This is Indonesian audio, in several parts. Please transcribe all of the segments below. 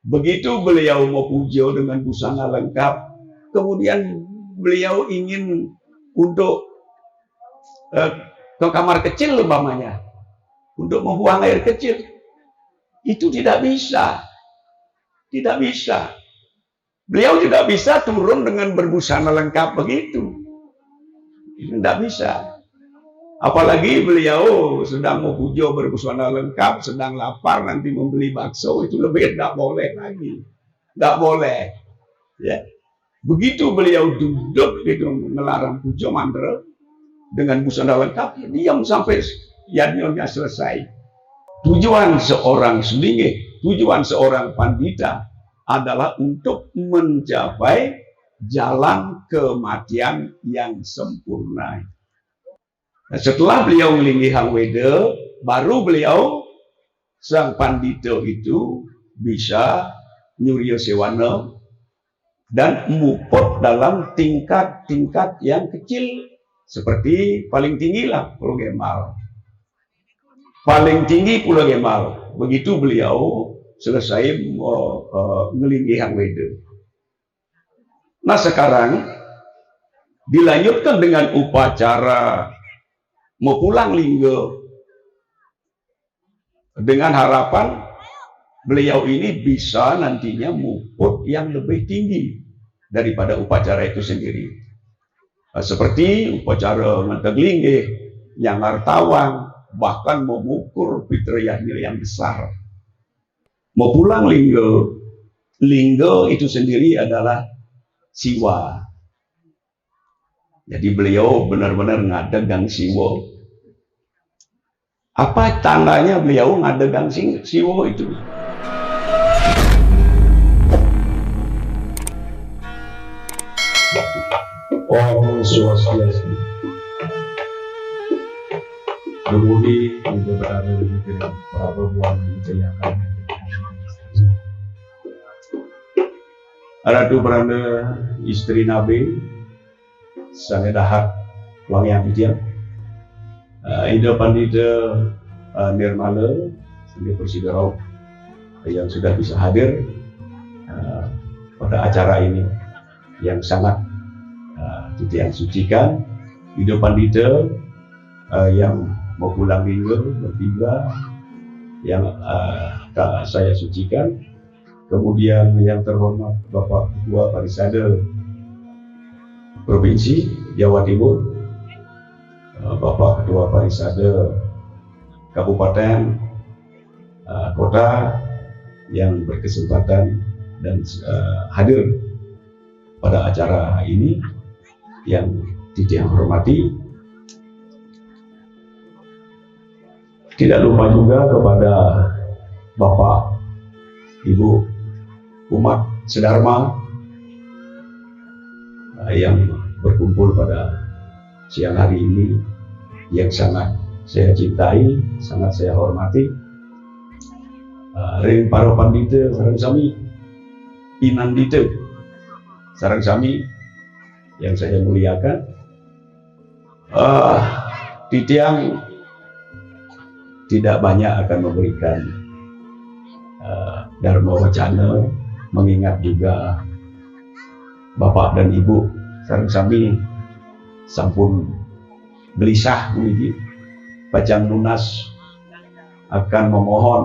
Begitu beliau mau puja dengan busana lengkap, kemudian beliau ingin untuk ke kamar kecil umpamanya, untuk membuang air kecil, itu tidak bisa. Tidak bisa. Beliau tidak bisa turun dengan berbusana lengkap begitu. Tidak bisa. Apalagi beliau sedang mau puja berbusana lengkap, sedang lapar, nanti membeli bakso, itu lebih tidak boleh lagi. Tidak boleh. Ya. Begitu beliau duduk gitu, melarang puja mantra dengan busana lengkap, diam sampai yajnya selesai. Tujuan seorang selinge, tujuan seorang pandita adalah untuk mencapai jalan kematian yang sempurna. Nah, setelah beliau melinggi Hang Weda, baru beliau sang pandita itu bisa nyurya sewana dan muput dalam tingkat-tingkat yang kecil, seperti paling tinggi lah Pulau Gemal. Paling tinggi Pulau Gemal. Begitu beliau selesai melinggi Hang Weda. Nah sekarang dilanjutkan dengan upacara mau pulang lingga, dengan harapan beliau ini bisa nantinya muput yang lebih tinggi daripada upacara itu sendiri. Seperti upacara nganteg linggih, yang hartawan, bahkan mengukur fitriyahnya yang besar. Mau pulang lingga, lingga itu sendiri adalah siwa. Jadi beliau benar-benar ngadegang siwa. Apa tandanya beliau ngadegang siwa itu? Om Swastiastu. Bermudi untuk berada di Prabowo Wijayakan. Ratu Beranda istri Nabi Sang Dahak Wangi Abidjan, Ida Pandita Nirmala Sang Persidarau yang sudah bisa hadir pada acara ini yang sangat yang sucikan. Ida Pandita yang mau pulang minggu bertiga yang saya sucikan. Kemudian yang terhormat Bapak Ketua Parisada Provinsi Jawa Timur, Bapak Ketua Parisada Kabupaten, Kota yang berkesempatan dan hadir pada acara ini, yang Titi hormati. Tidak lupa juga kepada Bapak Ibu umat sedharma yang berkumpul pada siang hari ini, yang sangat saya cintai, sangat saya hormati. Ring para pandita sareng sami pinandita sareng sami yang saya muliakan. Titiang tidak banyak akan memberikan dharma wacana, mengingat juga Bapak dan Ibu sareng sami sampun gelisah meniki bajang lunas akan memohon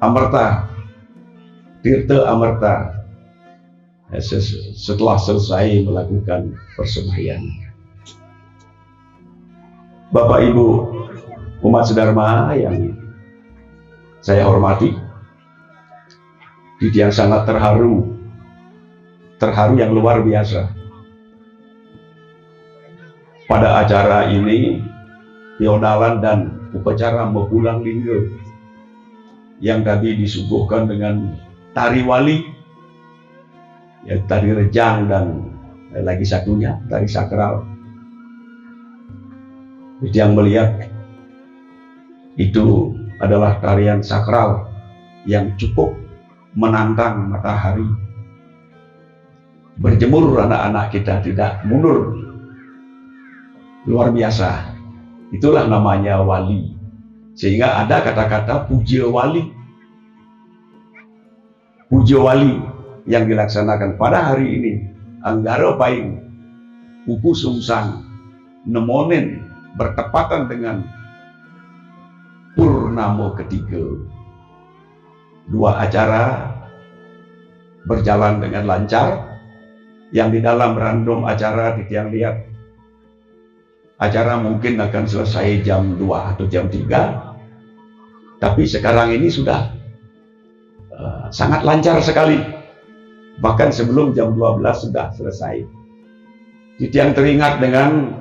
amerta, tirta amerta setelah selesai melakukan persembahyan. Bapak Ibu umat sedharma yang saya hormati, yang sangat terharu yang luar biasa. Pada acara ini, pionalan dan upacara mempulang lingga yang tadi disuguhkan dengan tari wali, ya, tari rejang, dan lagi satunya tari sakral. Yang melihat itu adalah tarian sakral yang cukup menantang matahari. Berjemur anak-anak kita tidak mundur. Luar biasa. Itulah namanya wali. Sehingga ada kata-kata puja wali. pujo wali yang dilaksanakan pada hari ini, Anggara Paing Upu Sungsang Nemonen, bertepatan dengan Purnama ketiga. Dua acara berjalan dengan lancar. Yang di dalam random acara di tiang lihat, acara mungkin akan selesai jam 2 atau jam 3, tapi sekarang ini sudah sangat lancar sekali. Bahkan sebelum jam 12 sudah selesai. Di tiang teringat dengan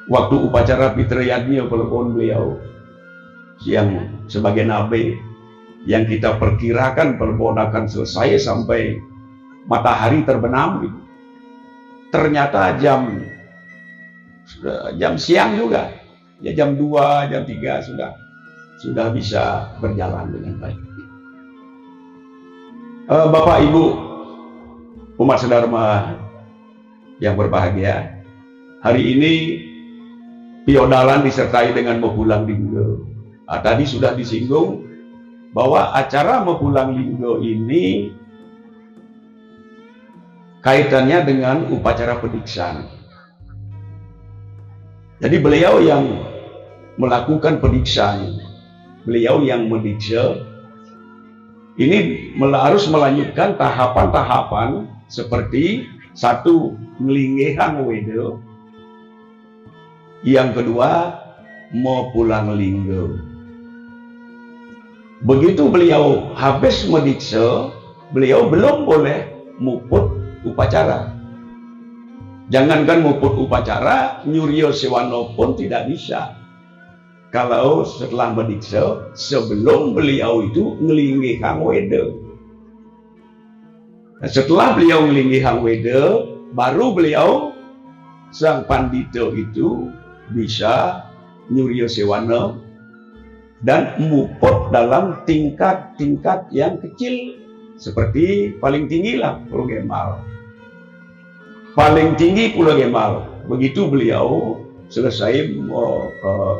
waktu upacara Fitri Yadnya telepon beliau yang sebagai nabe, yang kita perkirakan telepon akan selesai sampai matahari terbenam. Ternyata jam siang juga, ya jam 2, jam 3 sudah bisa berjalan dengan baik. Bapak Ibu umat sedharma yang berbahagia, hari ini Piodalan disertai dengan Mepulang Linggo. Tadi sudah disinggung bahwa acara Mepulang Linggo ini kaitannya dengan upacara pediksaan. Jadi beliau yang melakukan pediksaan, beliau yang mendiksa, ini harus melanjutkan tahapan-tahapan seperti satu, ngelingehang wedo, yang kedua Mepulang Linggo. Begitu beliau habis mendiksa, beliau belum boleh muput upacara. Jangankan muput upacara, Nyuryo Sewano pun tidak bisa. Kalau setelah mendiksa, sebelum beliau itu ngelingihang wede. Nah, setelah beliau ngelingihang wede, baru beliau sang pandito itu bisa Nyuryo Sewano dan muput dalam tingkat-tingkat yang kecil, seperti paling tinggi lah Pulau Gemal. Paling tinggi Pulau Gemal. Begitu beliau selesai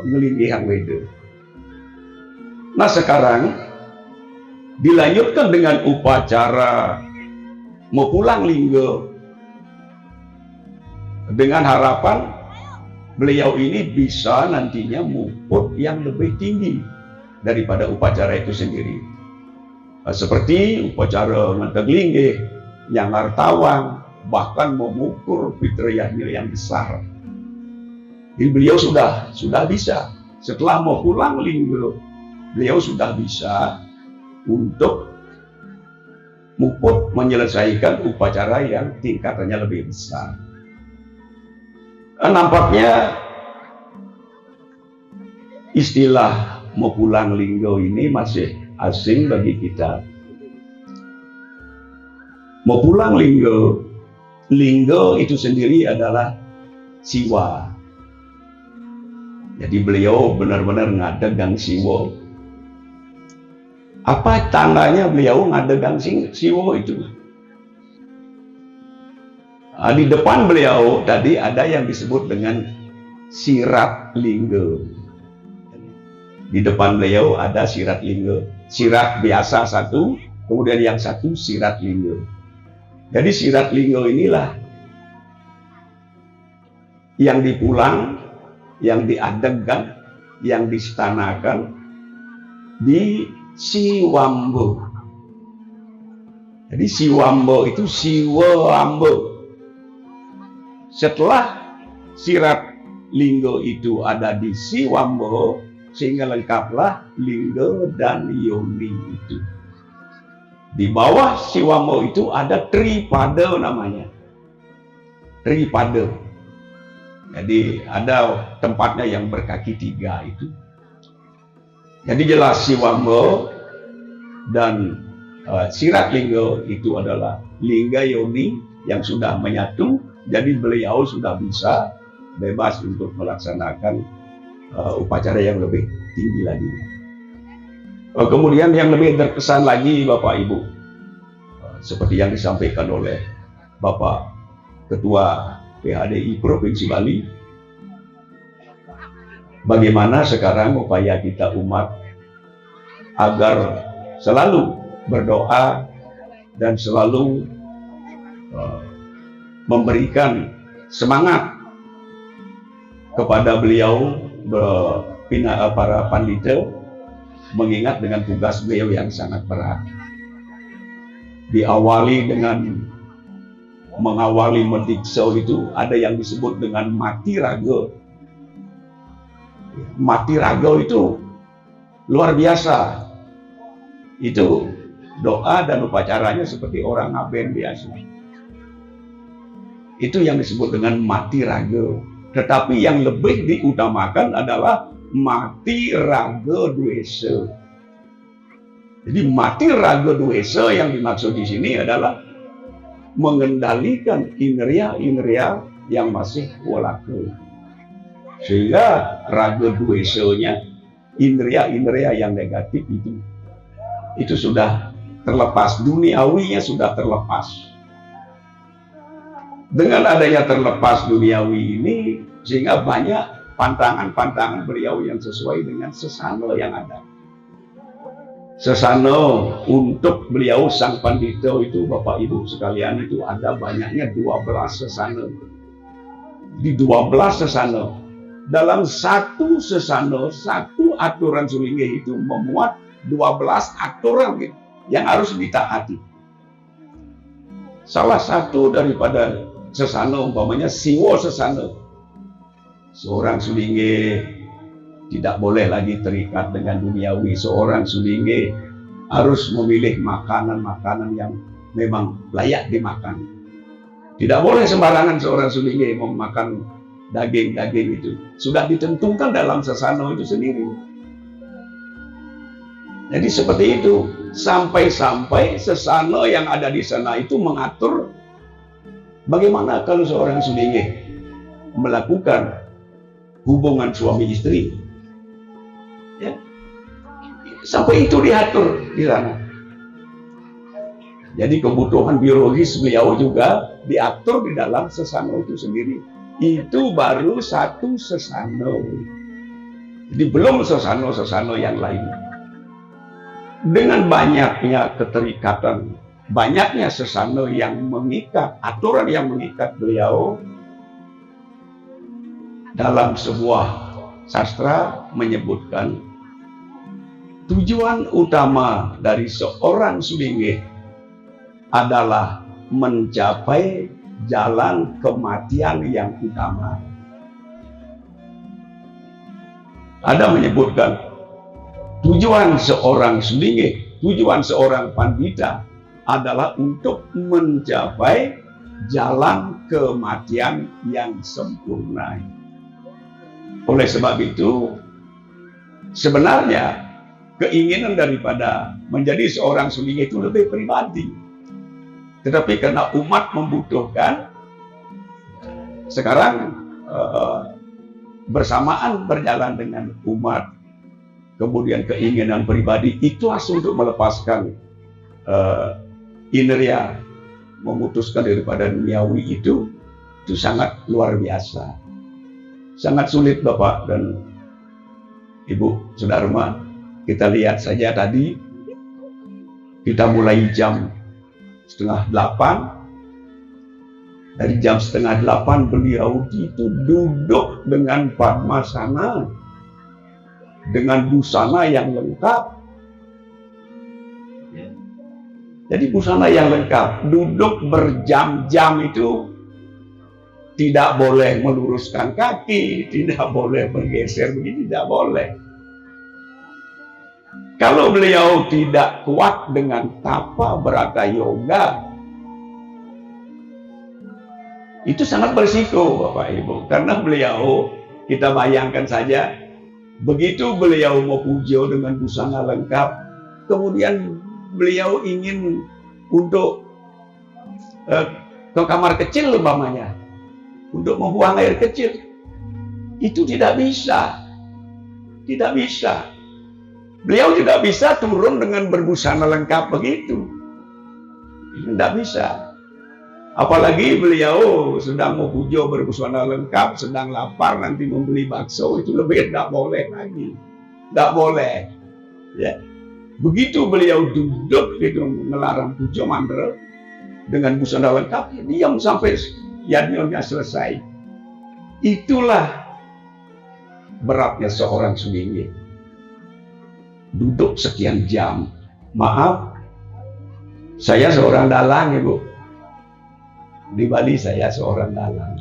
ngelingihang wede. Nah sekarang dilanjutkan dengan upacara Mepulang Linggo, dengan harapan beliau ini bisa nantinya muput yang lebih tinggi daripada upacara itu sendiri. Seperti upacara Nganteg Linggih, Nyangar Tawang, bahkan mengukur Fitriyahnya yang besar. Jadi beliau sudah bisa. Setelah Mepulang Linggo, beliau sudah bisa untuk muput menyelesaikan upacara yang tingkatannya lebih besar. Nampaknya istilah Mepulang Linggo ini masih asing bagi kita. Mepulang Linggo, Linggo itu sendiri adalah siwa. Jadi beliau benar-benar ngadegang siwa. Apa tandanya beliau ngadegang siwa itu? Di depan beliau tadi ada yang disebut dengan sirat linggo. Di depan beliau ada sirat linggo. Sirat biasa satu, kemudian yang satu sirat linggo. Jadi sirat linggo inilah yang dipulang, yang diadegan, yang distanakan di Siwambo. Jadi Siwambo itu Siwambo. Setelah sirat linggo itu ada di Siwambo, sehingga lengkaplah linggo dan yoni itu. Di bawah Siwambo itu ada Tripada namanya. Tripada. Jadi ada tempatnya yang berkaki 3 itu. Jadi jelas Siwambo dan sirat linggo itu adalah lingga yoni yang sudah menyatu. Jadi beliau sudah bisa bebas untuk melaksanakan upacara yang lebih tinggi lagi. Kemudian yang lebih terkesan lagi Bapak Ibu, seperti yang disampaikan oleh Bapak Ketua PHDI Provinsi Bali, bagaimana sekarang upaya kita umat agar selalu berdoa dan selalu memberikan semangat kepada beliau para pandita, mengingat dengan tugas beliau yang sangat berat. Diawali dengan mengawali mendiksa itu ada yang disebut dengan mati raga. Mati raga itu luar biasa. Itu doa dan upacaranya seperti orang ngaben biasa. Itu yang disebut dengan mati raga. Tetapi yang lebih diutamakan adalah mati raga duesa. Jadi mati raga duesa yang dimaksud di sini adalah mengendalikan indria-indria yang masih walaka. Sehingga raga duesanya, indria-indria yang negatif itu sudah terlepas, duniawinya sudah terlepas. Dengan adanya terlepas duniawi ini, sehingga banyak pantangan-pantangan beliau yang sesuai dengan sesana yang ada. Sesana untuk beliau sang pandita itu, Bapak Ibu sekalian, itu ada banyaknya 12 sesana. Di 12 sesana, dalam satu sesana, satu aturan sulingih itu memuat 12 aturan yang harus ditaati. Salah satu daripada sesana umpamanya siwa sesana. Seorang sulingih tidak boleh lagi terikat dengan duniawi. Seorang sulingih harus memilih makanan-makanan yang memang layak dimakan. Tidak boleh sembarangan seorang sulingih memakan daging-daging itu. Sudah ditentukan dalam sesana itu sendiri. Jadi seperti itu. Sampai-sampai sesana yang ada di sana itu mengatur bagaimana kalau seorang sulingih melakukan hubungan suami istri. Ya. Sampai itu diatur di sana. Jadi kebutuhan biologis beliau juga diatur di dalam sesana itu sendiri. Itu baru satu sesana. Jadi belum sesana-sesana yang lain. Dengan banyaknya keterikatan, banyaknya sesana yang mengikat, aturan yang mengikat beliau, dalam sebuah sastra menyebutkan tujuan utama dari seorang sulingih adalah mencapai jalan kematian yang utama. Ada menyebutkan tujuan seorang sulingih, tujuan seorang pandita adalah untuk mencapai jalan kematian yang sempurna. Oleh sebab itu, sebenarnya keinginan daripada menjadi seorang sulingih itu lebih pribadi. Tetapi karena umat membutuhkan, sekarang bersamaan berjalan dengan umat, kemudian keinginan pribadi ikhlas untuk melepaskan indria, memutuskan daripada duniawi itu sangat luar biasa. Sangat sulit Bapak dan Ibu Saudara. Kita lihat saja tadi, kita mulai jam 7:30. Dari jam 7:30 beliau itu duduk dengan padmasana, dengan busana yang lengkap. Jadi busana yang lengkap, duduk berjam-jam itu tidak boleh meluruskan kaki, tidak boleh bergeser begini, tidak boleh. Kalau beliau tidak kuat dengan tapa berata yoga, itu sangat berisiko Bapak Ibu. Karena beliau, kita bayangkan saja, begitu beliau mau puja dengan busana lengkap, kemudian beliau ingin untuk ke kamar kecil umpamanya, untuk membuang air kecil, itu tidak bisa. Tidak bisa. Beliau tidak bisa turun dengan berbusana lengkap begitu. Tidak bisa. Apalagi beliau sedang mau puja berbusana lengkap, sedang lapar nanti membeli bakso, itu lebih tidak boleh lagi. Tidak boleh. Ya. Begitu beliau duduk itu melarang puja mandra dengan busana lengkap, diam sampai yadnya selesai. Itulah beratnya seorang sulingih. Duduk sekian jam. Maaf, saya seorang dalang, Ibu. Di Bali saya seorang dalang.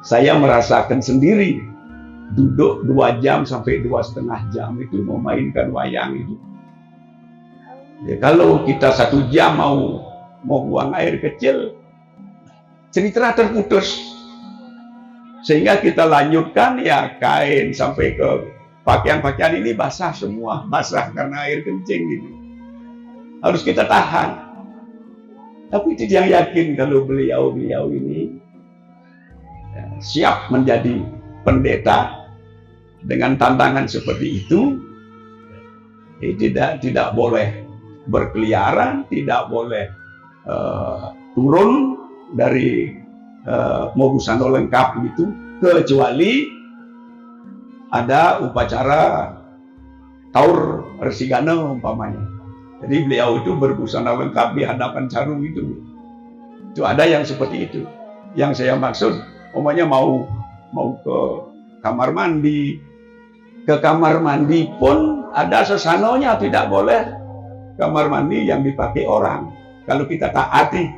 Saya merasakan sendiri duduk 2 jam sampai 2,5 jam itu memainkan wayang itu. Ya, kalau kita 1 jam mau buang air kecil, cerita terputus. Sehingga kita lanjutkan ya kain sampai ke pakaian-pakaian ini basah semua, basah karena air kencing gitu. Harus kita tahan. Tapi tidak yakin kalau beliau ini ya, siap menjadi pendeta dengan tantangan seperti itu. Tidak boleh berkeliaran, tidak boleh turun dari busana lengkap gitu, kecuali ada upacara taur resigana umpamanya. Jadi beliau itu berbusana lengkap di hadapan Carung itu. Itu ada yang seperti itu. Yang saya maksud, umpamanya mau ke kamar mandi. Ke kamar mandi pun ada sesanonya, tidak boleh kamar mandi yang dipakai orang. Kalau kita taati.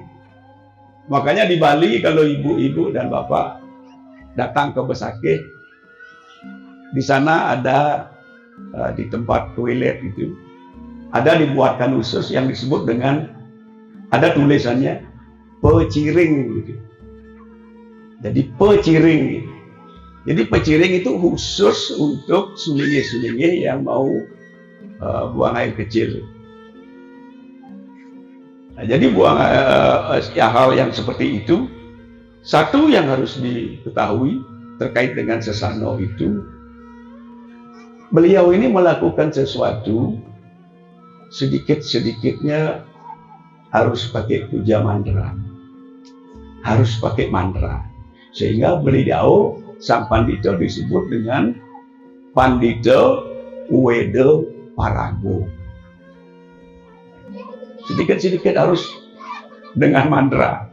Makanya di Bali kalau ibu-ibu dan bapak datang ke Besakeh, di sana ada di tempat toilet itu, ada dibuatkan khusus yang disebut dengan, ada tulisannya peciring gitu. Jadi peciring. Jadi peciring itu khusus untuk sulingih-sulingih yang mau buang air kecil. Nah, jadi buang hal yang seperti itu, satu yang harus diketahui terkait dengan sesano itu, beliau ini melakukan sesuatu sedikit-sedikitnya harus pakai puja mantra, harus pakai mantra, sehingga beliau sang pandita disebut dengan Pandita Uweda Parago. Sedikit-sedikit harus dengan mantra.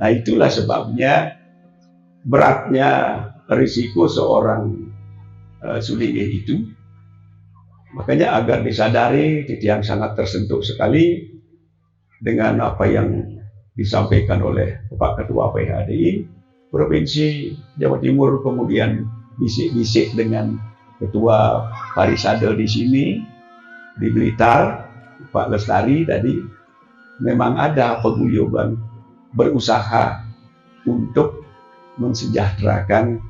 Nah, itulah sebabnya beratnya risiko seorang sulingih itu. Makanya agar disadari, yang sangat tersentuh sekali dengan apa yang disampaikan oleh Pak Ketua PHDI Provinsi Jawa Timur, kemudian bisik-bisik dengan Ketua Parisade di sini, di Blitar, Pak Lestari tadi, memang ada paguyuban berusaha untuk mensejahterakan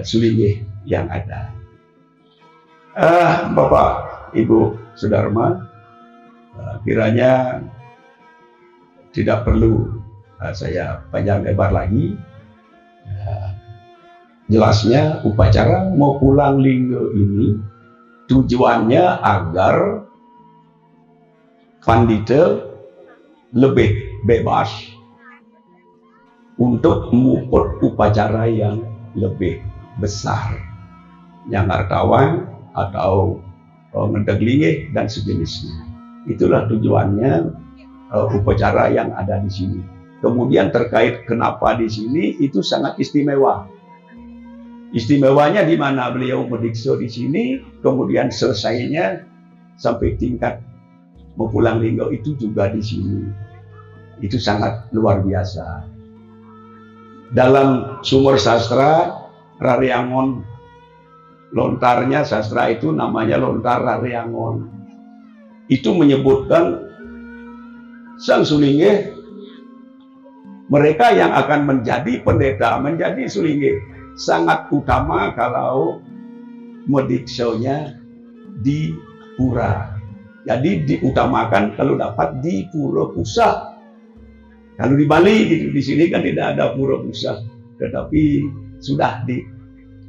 sulingih yang ada. Bapak, Ibu, Sudarma, kiranya tidak perlu saya panjang lebar lagi. Jelasnya upacara mau pulang linggo ini tujuannya agar pandita lebih bebas untuk mengukur upacara yang lebih besar, yang hartawan atau ngedeglingih dan sejenisnya. Itulah tujuannya upacara yang ada di sini. Kemudian terkait kenapa di sini, itu sangat istimewa. Istimewanya di mana beliau mendikso di sini, kemudian selesainya sampai tingkat mempulang linggo itu juga di sini. Itu sangat luar biasa. Dalam sumber sastra Raryangon, lontarnya sastra itu namanya lontar Raryangon. Itu menyebutkan sang sulingih, mereka yang akan menjadi pendeta, menjadi sulingih, sangat utama kalau mediksonya di pura. Jadi diutamakan kalau dapat di pura pusat. Kalau di Bali gitu, di sini kan tidak ada pura pusat, tetapi sudah di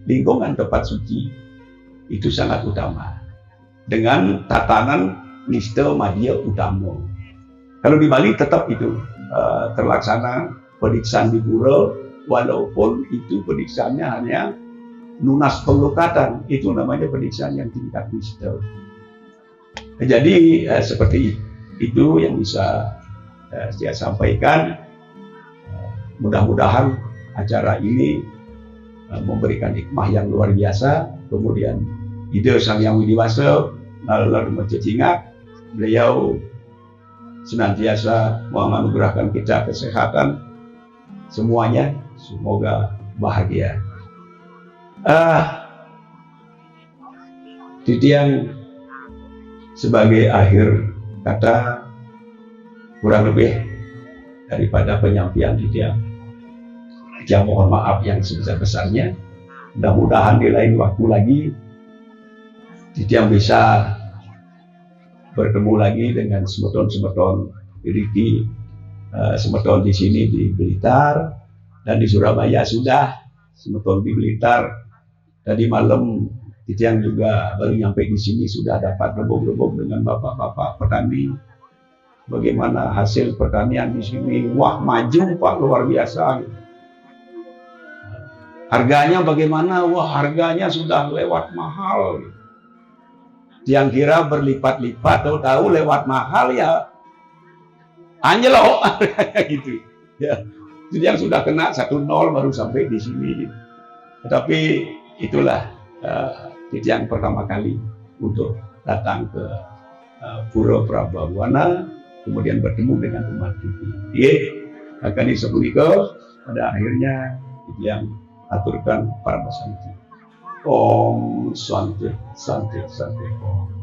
lingkungan tempat suci. Itu sangat utama. Dengan tatanan nista madya utama. Kalau di Bali tetap itu terlaksana pediksaan di pura, walaupun itu pediksaannya hanya lunas penglukatan, itu namanya pediksaan yang tingkat nista. Jadi seperti itu yang bisa saya sampaikan. Mudah-mudahan acara ini memberikan hikmah yang luar biasa. Kemudian ide Sang Hyang Widiwasa lalu mencecingat, beliau senantiasa menganugerahkan kita kesehatan semuanya, semoga bahagia. Titiang sebagai akhir kata, kurang lebih daripada penyampaian Titiang, saya mohon maaf yang sebesar-besarnya. Mudah-mudahan di lain waktu lagi Titiang bisa bertemu lagi dengan semeton-semeton Riki, semeton di sini di Blitar dan di Surabaya sudah, semeton di Blitar. Tadi malam Titiang juga baru nyampe di sini, sudah dapat rebok-rebok dengan bapak-bapak petani. Bagaimana hasil pertanian di sini? Wah, maju Pak, luar biasa. Harganya bagaimana? Wah, harganya sudah lewat mahal. Yang kira berlipat-lipat, tahu-tahu lewat mahal ya anjlok gitu. Ya, jadi yang sudah kena 1-0 baru sampai di sini. Tetapi itulah yang pertama kali untuk datang ke Pura Prabbawana, kemudian bertemu dengan umat Titi. Ye, akan disebutkan pada akhirnya yang aturkan para santi. Om Santi, Santi, Santi. Om.